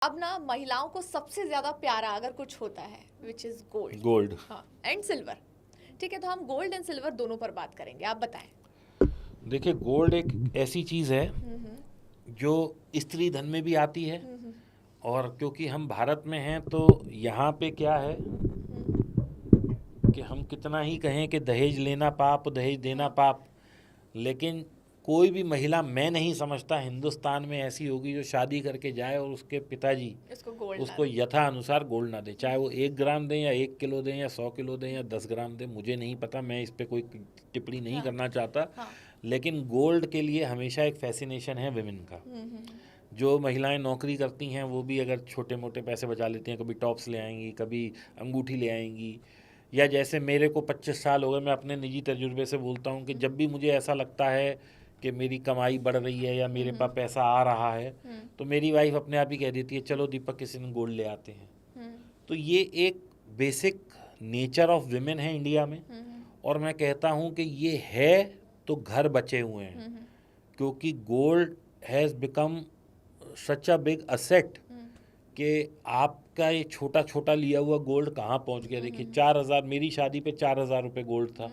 अब ना महिलाओं को सबसे ज्यादा प्यारा अगर कुछ होता है विच इज गोल्ड। गोल्ड। हाँ, एंड सिल्वर। ठीक है, तो हम गोल्ड एंड सिल्वर दोनों पर बात करेंगे, आप बताएं। देखिए, गोल्ड एक ऐसी चीज़ है हम्म। जो स्त्री धन में भी आती है, हम्म। और क्योंकि हम भारत में हैं तो यहाँ पे क्या है कि हम कितना ही कहें कि दहेज लेना पाप, दहेज देना हाँ। पाप, लेकिन कोई भी महिला, मैं नहीं समझता हिंदुस्तान में ऐसी होगी जो शादी करके जाए और उसके पिताजी इसको गोल्ड ना उसको दे। यथा अनुसार गोल्ड ना दे, चाहे वो 1 ग्राम दें या 1 किलो दें या 100 किलो दें या 10 ग्राम दें, मुझे नहीं पता, मैं इस पर कोई टिप्पणी नहीं हाँ। करना चाहता। हाँ। लेकिन गोल्ड के लिए हमेशा एक फैसिनेशन है विमेन का। जो महिलाएं नौकरी करती हैं वो भी अगर छोटे मोटे पैसे बचा लेती हैं, कभी टॉप्स ले आएंगी, कभी अंगूठी ले आएंगी, या जैसे मेरे को 25 साल हो गए, मैं अपने निजी तजुर्बे से बोलता हूँ कि जब भी मुझे ऐसा लगता है कि मेरी कमाई बढ़ रही है या मेरे पास पैसा आ रहा है, तो मेरी वाइफ अपने आप ही कह देती है चलो दीपक किसी दिन गोल्ड ले आते हैं। तो ये एक बेसिक नेचर ऑफ विमेन है इंडिया में, और मैं कहता हूँ कि ये है तो घर बचे हुए हैं, क्योंकि gold has become such a big asset कि आपका ये छोटा छोटा लिया हुआ गोल्ड कहाँ पहुँच गया। देखिए, 4,000, मेरी शादी पे 4,000 रुपये गोल्ड था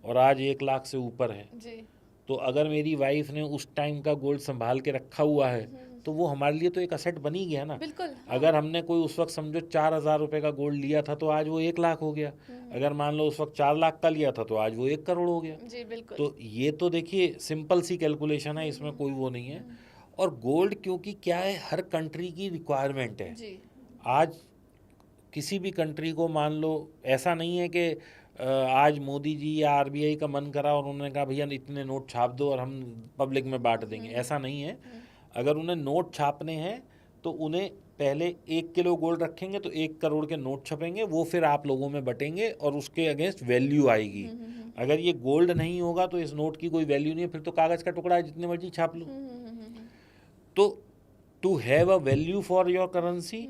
और आज 1 लाख से ऊपर है। जी। तो अगर मेरी वाइफ ने उस टाइम का गोल्ड संभाल के रखा हुआ है तो वो हमारे लिए तो एक असेट बन ही गया ना। बिल्कुल। हाँ। अगर हमने कोई उस वक्त समझो 4,000 रुपये का गोल्ड लिया था तो आज वो 1 लाख हो गया। अगर मान लो उस वक्त 4 लाख का लिया था तो आज वो 1 करोड़ हो गया। जी बिल्कुल। तो ये तो देखिए सिंपल सी कैलकुलेशन है, इसमें कोई वो नहीं है। और गोल्ड क्योंकि क्या है, हर कंट्री की रिक्वायरमेंट है। जी। आज किसी भी कंट्री को मान लो, ऐसा नहीं है कि आज मोदी जी या आरबीआई का मन करा और उन्होंने कहा भैया इतने नोट छाप दो और हम पब्लिक में बांट देंगे, ऐसा नहीं है। अगर उन्हें नोट छापने हैं तो उन्हें पहले 1 किलो गोल्ड रखेंगे तो 1 करोड़ के नोट छपेंगे, वो फिर आप लोगों में बटेंगे और उसके अगेंस्ट वैल्यू आएगी। अगर ये गोल्ड नहीं होगा तो इस नोट की कोई वैल्यू नहीं है, फिर तो कागज़ का टुकड़ा है, जितने मर्जी छाप लो। तो to have a value for your currency,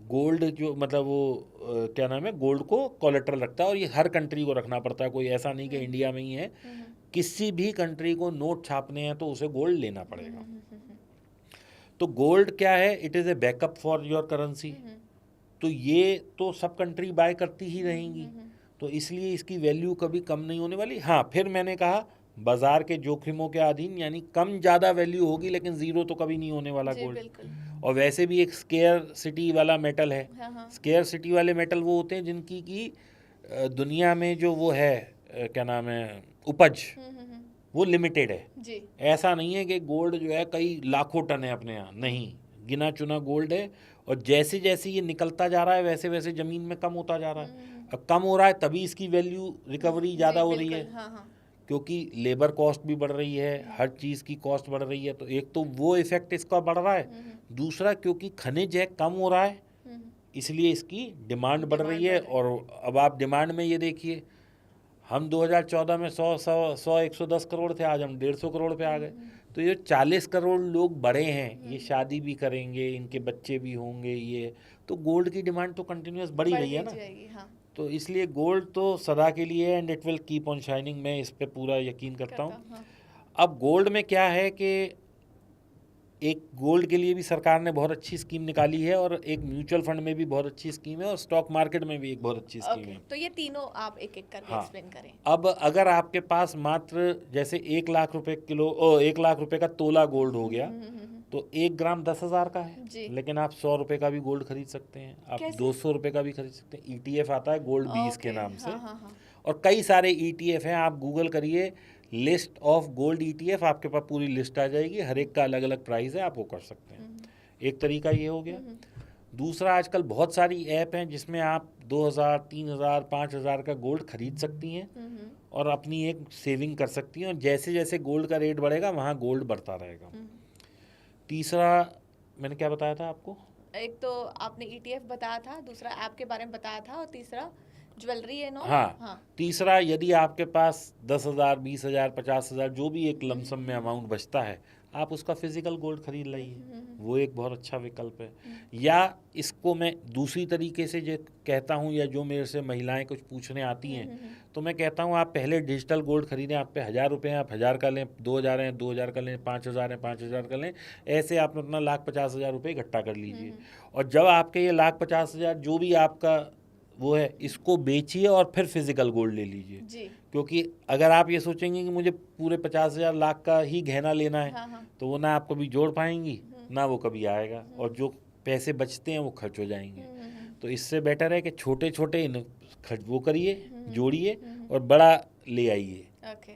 gold जो मतलब वो क्या नाम है, गोल्ड को कोलेट्रल रखता है, और ये हर कंट्री को रखना पड़ता है, कोई ऐसा नहीं कि इंडिया में ही है। किसी भी कंट्री को नोट छापने हैं तो उसे गोल्ड लेना पड़ेगा। तो गोल्ड क्या है, it is a backup for your currency. तो ये तो सब कंट्री बाय करती ही रहेंगी, तो इसलिए इसकी वैल्यू कभी कम नहीं होने वाली। हाँ, फिर मैंने कहा बाजार के जोखिमों के अधीन, यानी कम ज़्यादा वैल्यू होगी लेकिन ज़ीरो तो कभी नहीं होने वाला गोल्ड। और वैसे भी एक स्केयर सिटी वाला मेटल है। स्केयर सिटी वाले मेटल वो होते हैं जिनकी की दुनिया में जो वो है क्या नाम है, उपज, वो लिमिटेड है। जी। ऐसा नहीं है कि गोल्ड जो है कई लाखों टन है अपने यहाँ, नहीं, गिना चुना गोल्ड है। और जैसे जैसे ये निकलता जा रहा है वैसे वैसे ज़मीन में कम होता जा रहा है। अब कम हो रहा है तभी इसकी वैल्यू रिकवरी ज़्यादा हो रही है। हाँ हाँ। क्योंकि लेबर कॉस्ट भी बढ़ रही है, हर चीज़ की कॉस्ट बढ़ रही है, तो एक तो वो इफेक्ट इसका बढ़ रहा है। दूसरा, क्योंकि खनिज है कम हो रहा है, इसलिए इसकी डिमांड बढ़ रही है। और अब आप डिमांड में ये देखिए, हम 2014 में 110 करोड़ थे, आज हम 150 करोड़ पे आ गए। तो ये 40 करोड़ लोग बड़े हैं, ये शादी भी करेंगे, इनके बच्चे भी होंगे, ये तो गोल्ड की डिमांड तो कंटिन्यूस बढ़ी रही है ना। हाँ। तो इसलिए गोल्ड तो सदा के लिए है, and it will keep on shining, मैं इस पे पूरा यकीन करता हूँ। हाँ। अब गोल्ड में क्या है कि एक गोल्ड के लिए भी सरकार ने बहुत अच्छी स्कीम निकाली है, और एक म्यूचुअल फंड में भी बहुत अच्छी स्कीम है, और स्टॉक मार्केट में भी एक बहुत अच्छी स्कीम है। तो ये तीनों आप एक एक करके एक्सप्लेन करें। अब अगर आपके पास मात्र जैसे 1 लाख रुपए का तोला गोल्ड हो गया, तो 1 ग्राम 10,000 का है, लेकिन आप 100 रुपए का भी गोल्ड खरीद सकते हैं, आप 200 रुपए का भी खरीद सकते हैं। ETF आता है गोल्ड 20 के नाम से। और कई सारे ETF हैं, आप गूगल करिए लिस्ट ऑफ गोल्ड ETF, आपके पास पूरी लिस्ट आ जाएगी, हर एक का अलग अलग प्राइस है, आप वो कर सकते हैं। एक तरीका ये हो गया। दूसरा, आजकल बहुत सारी ऐप हैं जिसमें आप 2,000, 3,000, 5,000 का गोल्ड खरीद सकती हैं और अपनी एक सेविंग कर सकती हैं, और जैसे जैसे गोल्ड का रेट बढ़ेगा वहाँ गोल्ड बढ़ता रहेगा। तीसरा मैंने क्या बताया था आपको? एक तो आपने ETF बताया था, दूसरा ऐप के बारे में बताया था, और तीसरा ज्वेलरी है। हाँ। तीसरा, यदि आपके पास 10,000, 20,000, 50,000 जो भी एक लमसम में अमाउंट बचता है, आप उसका फिजिकल गोल्ड खरीद लाइए, वो एक बहुत अच्छा विकल्प है। या इसको मैं दूसरी तरीके से जो कहता हूँ, या जो मेरे से महिलाएं कुछ पूछने आती हैं, तो मैं कहता हूँ आप पहले डिजिटल गोल्ड खरीदें। आप पे 1,000 रुपये हैं, आप 1,000 का लें, 2,000 हैं 2,000 का लें, 5,000 हैं 5,000 का लें। ऐसे आप अपना 1,50,000 रुपये इकट्ठा कर लीजिए, और जब आपके ये 1,50,000 जो भी आपका वो है, इसको बेचिए और फिर फिजिकल गोल्ड ले लीजिए। जी। क्योंकि अगर आप ये सोचेंगे कि मुझे पूरे 50,000 लाख का ही गहना लेना है, हाँ, हाँ। तो वो ना आप कभी जोड़ पाएंगी, ना वो कभी आएगा, और जो पैसे बचते हैं वो खर्च हो जाएंगे। तो इससे बेटर है कि छोटे छोटे वो करिए, जोड़िए और बड़ा ले आइए। ओके।